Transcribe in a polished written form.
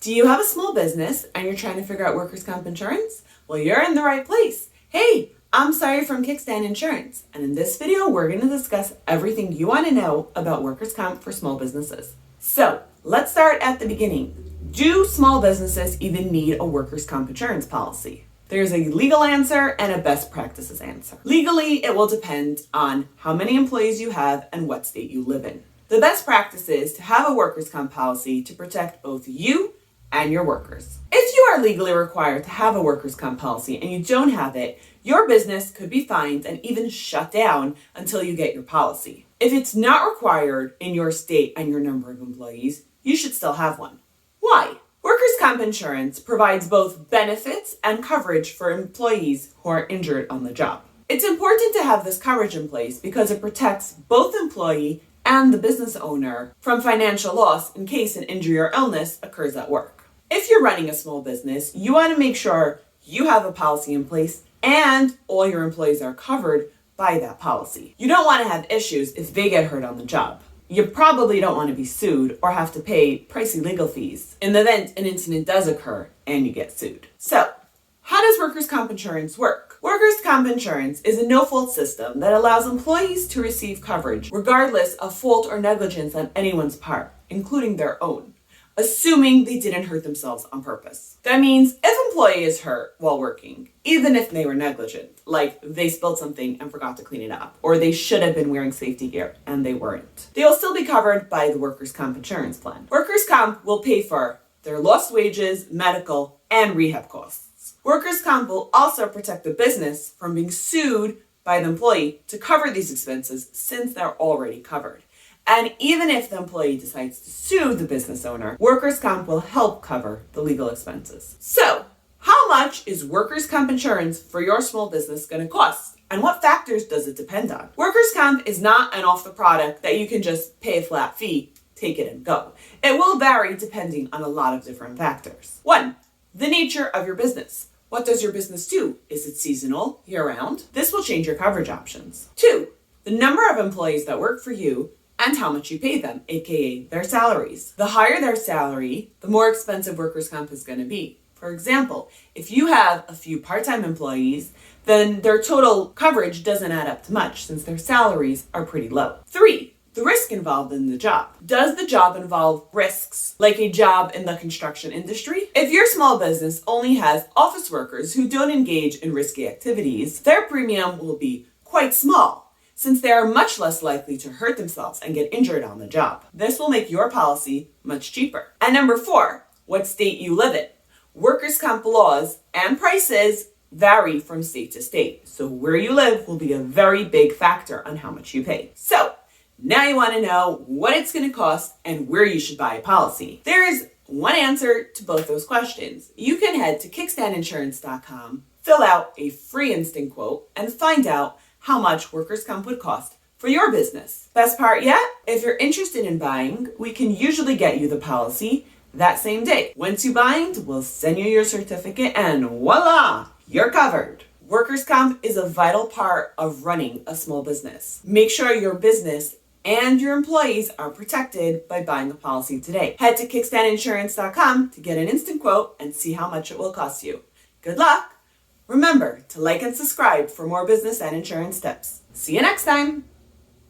Do you have a small business and you're trying to figure out workers' comp insurance? Well, you're in the right place. Hey, I'm Sari from Kickstand Insurance, and in this video, we're going to discuss everything you want to know about workers' comp for small businesses. So, let's start at the beginning. Do small businesses even need a workers' comp insurance policy? There's a legal answer and a best practices answer. Legally, it will depend on how many employees you have and what state you live in. The best practice is to have a workers' comp policy to protect both you and your workers. If you are legally required to have a workers' comp policy and you don't have it, your business could be fined and even shut down until you get your policy. If it's not required in your state and your number of employees, you should still have one. Why? Workers' comp insurance provides both benefits and coverage for employees who are injured on the job. It's important to have this coverage in place because it protects both employee and the business owner from financial loss in case an injury or illness occurs at work. If you're running a small business, you want to make sure you have a policy in place and all your employees are covered by that policy. You don't want to have issues if they get hurt on the job. You probably don't want to be sued or have to pay pricey legal fees in the event an incident does occur and you get sued. So, how does workers' comp insurance work? Workers' comp insurance is a no-fault system that allows employees to receive coverage regardless of fault or negligence on anyone's part, including their own, assuming they didn't hurt themselves on purpose. That means if an employee is hurt while working, even if they were negligent, like they spilled something and forgot to clean it up, or they should have been wearing safety gear and they weren't, they will still be covered by the workers' comp insurance plan. Workers' comp will pay for their lost wages, medical, and rehab costs. Workers' comp will also protect the business from being sued by the employee to cover these expenses since they're already covered. And even if the employee decides to sue the business owner, workers' comp will help cover the legal expenses. So, how much is workers' comp insurance for your small business going to cost? And what factors does it depend on? Workers' comp is not an off the product that you can just pay a flat fee, take it and go. It will vary depending on a lot of different factors. 1. The nature of your business. What does your business do? Is it seasonal, year-round? This will change your coverage options. 2. The number of employees that work for you and how much you pay them, aka their salaries. The higher their salary, the more expensive workers' comp is going to be. For example, if you have a few part-time employees, then their total coverage doesn't add up to much since their salaries are pretty low. 3. The risk involved in the job. Does the job involve risks, like a job in the construction industry? If your small business only has office workers who don't engage in risky activities, their premium will be quite small, since they are much less likely to hurt themselves and get injured on the job. This will make your policy much cheaper. And number 4, what state you live in. Workers' comp laws and prices vary from state to state, so where you live will be a very big factor on how much you pay. So, now you want to know what it's going to cost and where you should buy a policy. There is one answer to both those questions. You can head to kickstandinsurance.com, fill out a free instant quote, and find out how much workers' comp would cost for your business. Best part yet? If you're interested in buying, we can usually get you the policy that same day. Once you bind, we'll send you your certificate and voila, you're covered. Workers' comp is a vital part of running a small business. Make sure your business and your employees are protected by buying a policy today. Head to kickstandinsurance.com to get an instant quote and see how much it will cost you. Good luck! Remember to like and subscribe for more business and insurance tips. See you next time!